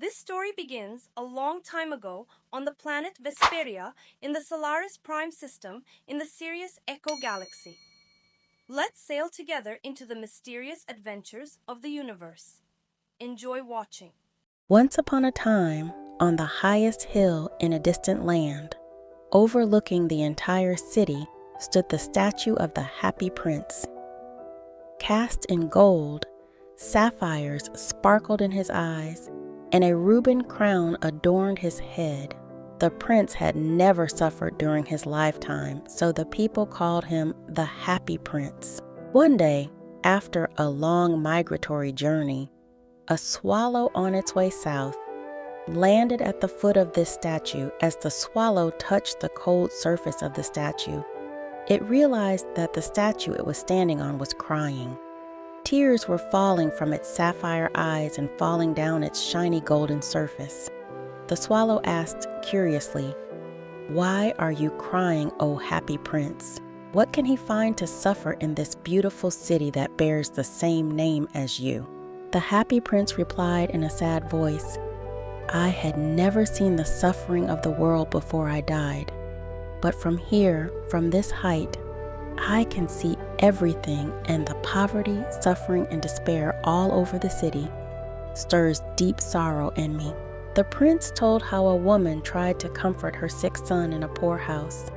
This story begins a long time ago on the planet Vesperia in the Solaris Prime system in the Sirius Echo galaxy. Let's sail together into the mysterious adventures of the universe. Enjoy watching. Once upon a time, on the highest hill in a distant land, overlooking the entire city, stood the statue of the Happy Prince. Cast in gold, sapphires sparkled in his eyes, and a ruben crown adorned his head. The prince had never suffered during his lifetime, so the people called him the Happy Prince. One day, after a long migratory journey, a swallow on its way south landed at the foot of this statue. As the swallow touched the cold surface of the statue, it realized that the statue it was standing on was crying. Tears were falling from its sapphire eyes and falling down its shiny golden surface. The swallow asked curiously, "Why are you crying, O Happy Prince? What can he find to suffer in this beautiful city that bears the same name as you?" The Happy Prince replied in a sad voice, "I had never seen the suffering of the world before I died. But from here, from this height, I can see everything, and the poverty, suffering, and despair all over the city stirs deep sorrow in me." The prince told how a woman tried to comfort her sick son in a poor house.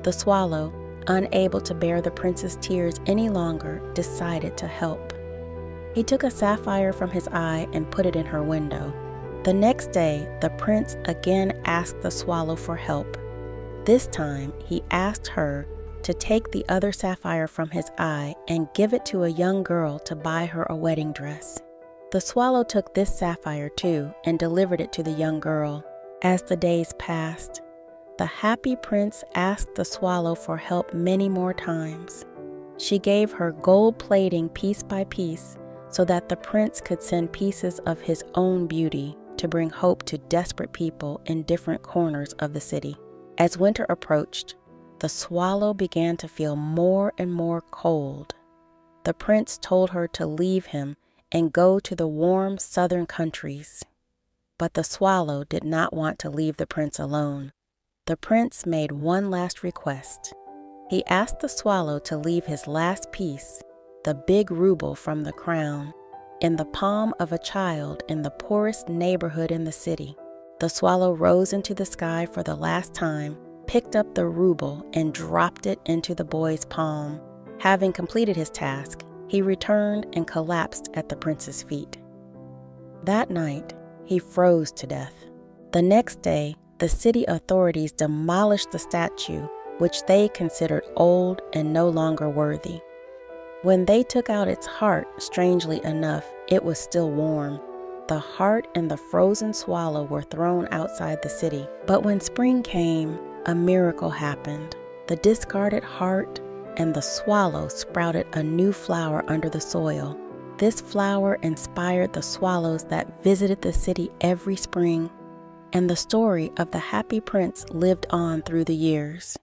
The swallow, unable to bear the prince's tears any longer, decided to help. He took a sapphire from his eye and put it in her window. The next day, the prince again asked the swallow for help. This time, he asked her to take the other sapphire from his eye and give it to a young girl to buy her a wedding dress. The swallow took this sapphire too and delivered it to the young girl. As the days passed, the Happy Prince asked the swallow for help many more times. She gave her gold plating piece by piece so that the prince could send pieces of his own beauty to bring hope to desperate people in different corners of the city. As winter approached, the swallow began to feel more and more cold. The prince told her to leave him and go to the warm southern countries. But the swallow did not want to leave the prince alone. The prince made one last request. He asked the swallow to leave his last piece, the big ruble from the crown, in the palm of a child in the poorest neighborhood in the city. The swallow rose into the sky for the last time, picked up the ruble, and dropped it into the boy's palm. Having completed his task, he returned and collapsed at the prince's feet. That night, he froze to death. The next day, the city authorities demolished the statue, which they considered old and no longer worthy. When they took out its heart, strangely enough, it was still warm. The heart and the frozen swallow were thrown outside the city. But when spring came, a miracle happened. The discarded heart and the swallow sprouted a new flower under the soil. This flower inspired the swallows that visited the city every spring, and the story of the Happy Prince lived on through the years.